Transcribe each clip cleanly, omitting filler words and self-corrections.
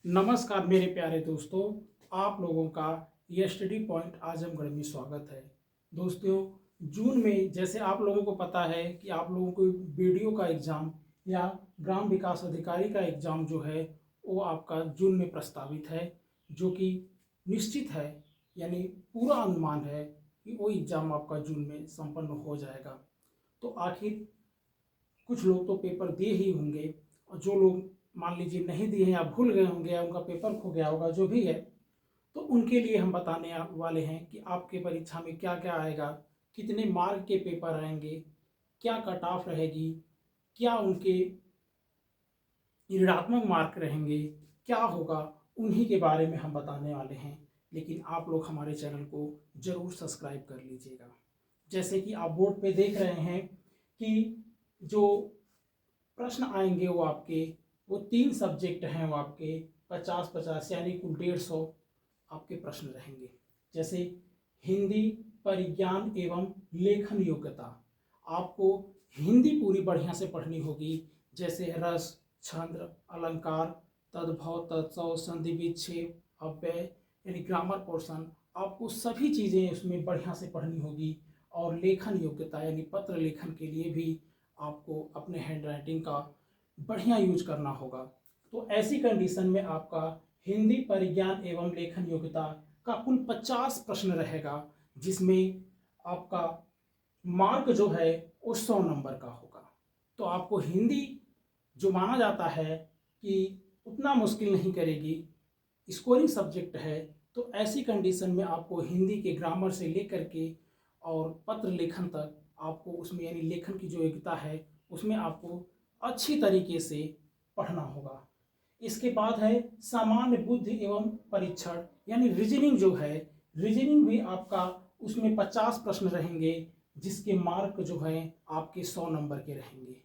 नमस्कार मेरे प्यारे दोस्तों, आप लोगों का यह स्टडी पॉइंट आजमगढ़ में स्वागत है। दोस्तों, जून में जैसे आप लोगों को पता है कि आप लोगों को बीडीओ का एग्ज़ाम या ग्राम विकास अधिकारी का एग्ज़ाम जो है वो आपका जून में प्रस्तावित है, जो कि निश्चित है, यानी पूरा अनुमान है कि वो एग्ज़ाम आपका जून में संपन्न हो जाएगा। तो आखिर कुछ लोग तो पेपर दिए ही होंगे और जो लोग मान लीजिए नहीं दिए हैं या भूल गए होंगे या उनका पेपर खो गया होगा, जो भी है, तो उनके लिए हम बताने वाले हैं कि आपके परीक्षा में क्या क्या आएगा, कितने मार्क के पेपर आएंगे, क्या कट ऑफ रहेगी, क्या उनके ऋणात्मक मार्क रहेंगे, क्या होगा, उन्हीं के बारे में हम बताने वाले हैं। लेकिन आप लोग हमारे चैनल को ज़रूर सब्सक्राइब कर लीजिएगा। जैसे कि आप बोर्ड पे देख रहे हैं कि जो प्रश्न आएंगे वो 3 सब्जेक्ट हैं, वो आपके 50-50 यानी कुल 150 आपके प्रश्न रहेंगे। जैसे हिंदी, परिज्ञान एवं लेखन योग्यता, आपको हिंदी पूरी बढ़िया से पढ़नी होगी। जैसे रस, छंद, अलंकार, तद्भव, तत्सव, संधि विच्छेद, अव्यय यानी ग्रामर पोर्शन, आपको सभी चीज़ें उसमें बढ़िया से पढ़नी होगी। और लेखन योग्यता यानी पत्र लेखन के लिए भी आपको अपने हैंड राइटिंग का बढ़िया यूज करना होगा। तो ऐसी कंडीशन में आपका हिंदी, परिज्ञान एवं लेखन योग्यता का कुल 50 प्रश्न रहेगा, जिसमें आपका मार्क जो है वो 100 नंबर का होगा। तो आपको हिंदी जो माना जाता है कि उतना मुश्किल नहीं करेगी, स्कोरिंग सब्जेक्ट है, तो ऐसी कंडीशन में आपको हिंदी के ग्रामर से लेकर के और पत्र लेखन तक आपको उसमें यानी लेखन की जो योग्यता है उसमें आपको अच्छी तरीके से पढ़ना होगा। इसके बाद है सामान्य बुद्धि एवं परीक्षण यानी रीजनिंग जो है, रीजनिंग भी आपका उसमें 50 प्रश्न रहेंगे, जिसके मार्क जो है आपके 100 नंबर के रहेंगे।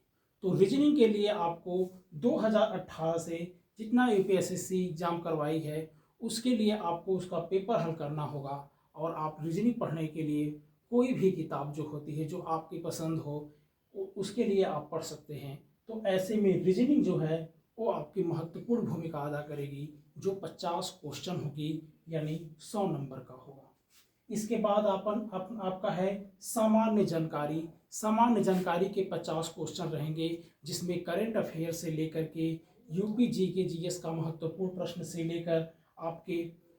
तो रीजनिंग के लिए आपको 2018 से जितना यूपीएसएससी एग्जाम करवाई है उसके लिए आपको उसका पेपर हल करना होगा। और आप रीजनिंग पढ़ने के लिए कोई भी किताब जो होती है जो आपकी पसंद हो उसके लिए आप पढ़ सकते हैं। तो ऐसे में रीजनिंग जो है वो आपकी महत्वपूर्ण भूमिका अदा करेगी, जो 50 क्वेश्चन होगी यानी 100 नंबर का होगा। इसके बाद आपका है सामान्य जानकारी। सामान्य जानकारी के 50 क्वेश्चन रहेंगे, जिसमें करंट अफेयर से लेकर के यूपी जीके जीएस का महत्वपूर्ण प्रश्न से लेकर आपके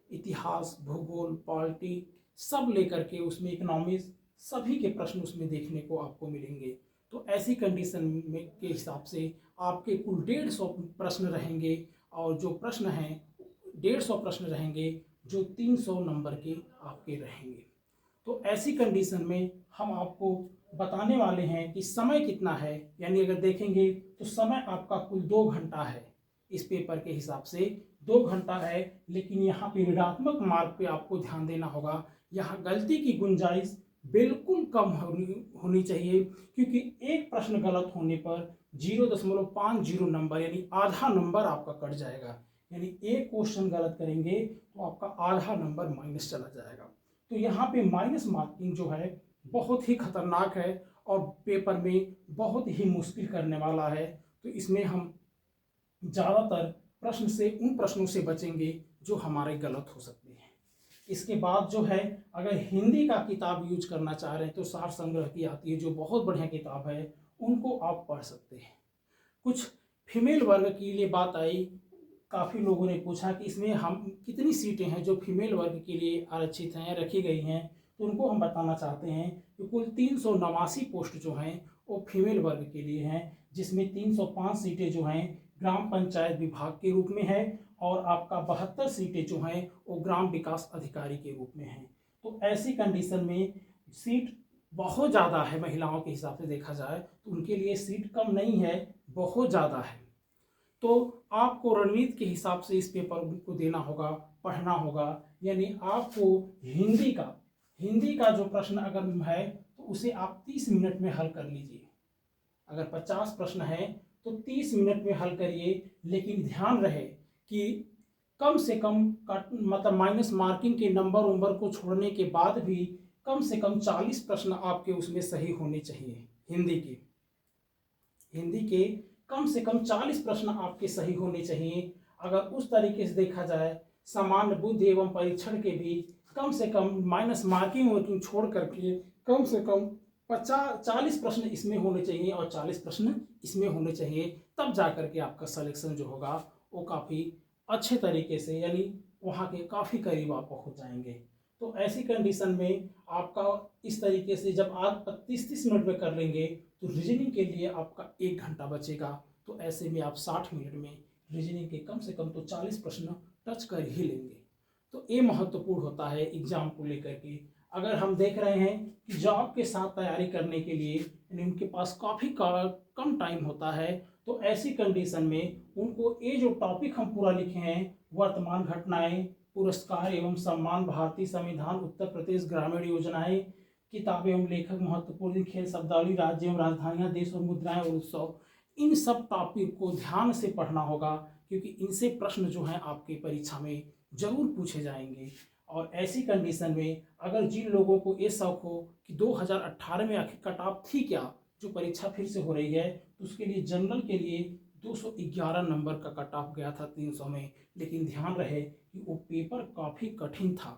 इतिहास, भूगोल, पॉलिटी सब लेकर के उसमें इकोनॉमिक्स सभी के प्रश्न उसमें देखने को आपको मिलेंगे। तो ऐसी कंडीशन में के हिसाब से आपके कुल 150 प्रश्न रहेंगे, और जो प्रश्न हैं 150 प्रश्न रहेंगे जो 300 नंबर के आपके रहेंगे। तो ऐसी कंडीशन में हम आपको बताने वाले हैं कि समय कितना है। यानी अगर देखेंगे तो समय आपका कुल 2 घंटा है, इस पेपर के हिसाब से 2 घंटा है। लेकिन यहाँ पे ऋणात्मक मार्क पे आपको ध्यान देना होगा। यहाँ गलती की गुंजाइश बिल्कुल कम होनी चाहिए, क्योंकि एक प्रश्न गलत होने पर 0.50 नंबर यानी आधा नंबर आपका कट जाएगा। यानी एक क्वेश्चन गलत करेंगे तो आपका आधा नंबर माइनस चला जाएगा। तो यहाँ पे माइनस मार्किंग जो है बहुत ही खतरनाक है और पेपर में बहुत ही मुश्किल करने वाला है। तो इसमें हम ज़्यादातर प्रश्न से उन प्रश्नों से बचेंगे जो हमारे गलत हो सकते हैं। इसके बाद जो है, अगर हिंदी का किताब यूज करना चाह रहे हैं तो सार संग्रह की आती है, जो बहुत बढ़िया किताब है, उनको आप पढ़ सकते हैं। कुछ फीमेल वर्ग के लिए बात आई, काफ़ी लोगों ने पूछा कि इसमें हम कितनी सीटें हैं जो फीमेल वर्ग के लिए आरक्षित हैं, रखी गई हैं। तो उनको हम बताना चाहते हैं कि कुल 389 पोस्ट जो हैं वो फीमेल वर्ग के लिए हैं, जिसमें 305 सीटें जो हैं ग्राम पंचायत विभाग के रूप में है, और आपका 72 सीटें जो हैं वो ग्राम विकास अधिकारी के रूप में हैं। तो ऐसी कंडीशन में सीट बहुत ज़्यादा है, महिलाओं के हिसाब से देखा जाए तो उनके लिए सीट कम नहीं है, बहुत ज़्यादा है। तो आपको रणनीति के हिसाब से इस पेपर को देना होगा, पढ़ना होगा। यानी आपको हिंदी का जो प्रश्न अगर है तो उसे आप 30 मिनट में हल कर लीजिए। अगर 50 प्रश्न है तो 30 मिनट में हल करिए। लेकिन ध्यान रहे कि कम से कम मतलब माइनस मार्किंग के नंबर को छोड़ने के बाद भी कम से कम 40 प्रश्न आपके उसमें सही होने चाहिए। हिंदी के कम से कम 40 प्रश्न आपके सही होने चाहिए। अगर उस तरीके से देखा जाए, सामान्य बुद्धि एवं परीक्षण के भी कम से कम माइनस मार्किंग वर्किंग छोड़ करके कम से कम 40 प्रश्न इसमें होने चाहिए और 40 प्रश्न इसमें होने चाहिए, तब जा करके आपका सिलेक्शन जो होगा वो काफ़ी अच्छे तरीके से, यानी वहाँ के काफ़ी करीब आप पहुँच जाएंगे। तो ऐसी कंडीशन में आपका इस तरीके से जब आप 30-30 मिनट में कर लेंगे तो रीजनिंग के लिए आपका 1 घंटा बचेगा। तो ऐसे में आप 60 मिनट में रीजनिंग के कम से कम तो 40 प्रश्न टच कर ही लेंगे। तो ये महत्वपूर्ण होता है एग्जाम को लेकर के। अगर हम देख रहे हैं कि जॉब के साथ तैयारी करने के लिए यानी उनके पास काफ़ी कम टाइम होता है, तो ऐसी कंडीशन में उनको ये जो टॉपिक हम पूरा लिखे हैं, वर्तमान घटनाएं, पुरस्कार एवं सम्मान, भारतीय संविधान, उत्तर प्रदेश ग्रामीण योजनाएं, किताबें एवं लेखक, महत्वपूर्ण खेल, शब्दावली, राज्य एवं राजधानियां, देश और मुद्राएं और उत्सव, इन सब टॉपिक को ध्यान से पढ़ना होगा, क्योंकि इनसे प्रश्न जो हैं आपके परीक्षा में जरूर पूछे जाएंगे। और ऐसी कंडीशन में अगर जिन लोगों को ये शौक हो कि 2018 में आखिर कट ऑफ थी क्या, जो परीक्षा फिर से हो रही है, तो उसके लिए जनरल के लिए 211 नंबर का कट ऑफ गया था 300 में। लेकिन ध्यान रहे कि वो पेपर काफ़ी कठिन था,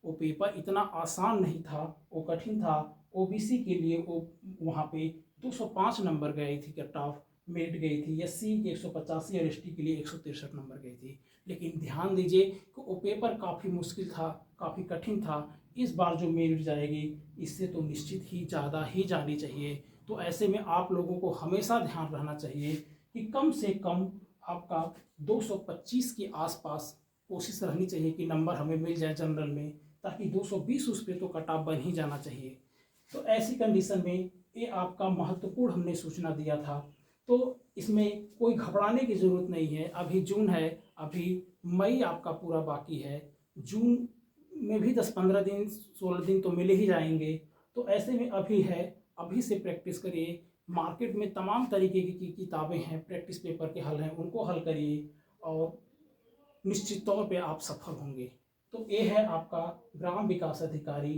वो पेपर इतना आसान नहीं था, वो कठिन था। ओबीसी के लिए वो वहाँ पे 205 नंबर गई थी कट ऑफ, मेरिट गई थी। एससी की 185 और एसटी के लिए 163 नंबर गई थी। लेकिन ध्यान दीजिए कि वो पेपर काफ़ी मुश्किल था, काफ़ी कठिन था। इस बार जो मेरिट जाएगी इससे तो निश्चित ही ज़्यादा ही जानी चाहिए। तो ऐसे में आप लोगों को हमेशा ध्यान रहना चाहिए कि कम से कम आपका 225 के आसपास कोशिश रहनी चाहिए कि नंबर हमें मिल जाए जनरल में, ताकि 220 उस पर तो कट ऑफ बन ही जाना चाहिए। तो ऐसी कंडीशन में ये आपका महत्वपूर्ण हमने सूचना दिया था। तो इसमें कोई घबराने की ज़रूरत नहीं है। अभी जून है, अभी मई आपका पूरा बाकी है, जून में भी 10-15 दिन 16 दिन तो मिले ही जाएंगे। तो ऐसे में अभी है, अभी से प्रैक्टिस करिए। मार्केट में तमाम तरीके की किताबें हैं, प्रैक्टिस पेपर के हल हैं, उनको हल करिए और निश्चित तौर पे आप सफल होंगे। तो ये है आपका ग्राम विकास अधिकारी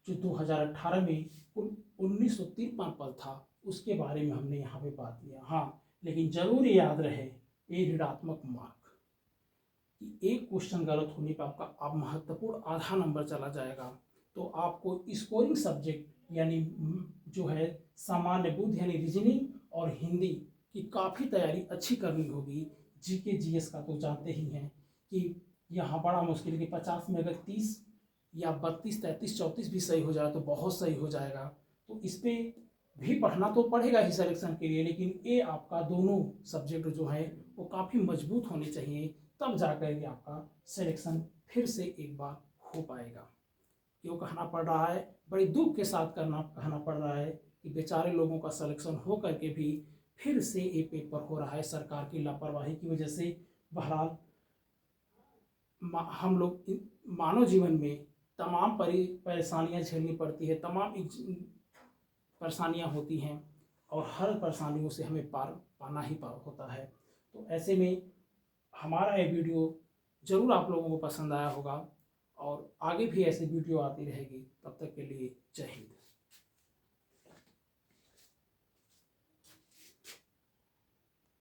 जो 2018 में 1953 पद था, उसके बारे में हमने यहाँ पे बात किया। हाँ, लेकिन जरूर याद रहे ये ऋणात्मक मार्क कि एक क्वेश्चन गलत होने पर आपका आप महत्वपूर्ण आधा नंबर चला जाएगा। तो आपको स्कोरिंग सब्जेक्ट यानी जो है सामान्य बुद्धि यानी रीजनिंग और हिंदी की काफ़ी तैयारी अच्छी करनी होगी। जीके जीएस का तो जानते ही हैं कि यहाँ बड़ा मुश्किल कि 50 में अगर 30 या 32, 33, 34 भी सही हो जाए तो बहुत सही हो जाएगा। तो इस पर भी पढ़ना तो पड़ेगा ही सिलेक्शन के लिए, लेकिन ये आपका दोनों सब्जेक्ट जो है वो काफ़ी मजबूत होने चाहिए, तब जा कर के आपका सिलेक्शन फिर से एक बार हो पाएगा। क्यों कहना पड़ रहा है, बड़ी दुख के साथ कहना पड़ रहा है कि बेचारे लोगों का सिलेक्शन हो करके भी फिर से ये पेपर हो रहा है सरकार की लापरवाही की वजह से। बहरहाल हम लोग मानव जीवन में तमाम परेशानियां झेलनी पड़ती है, तमाम परेशानियां होती हैं और हर परेशानियों से हमें पार पाना ही पार होता है। तो ऐसे में हमारा ये वीडियो ज़रूर आप लोगों को पसंद आया होगा और आगे भी ऐसी वीडियो आती रहेगी। तब तक के लिए जय हिंद।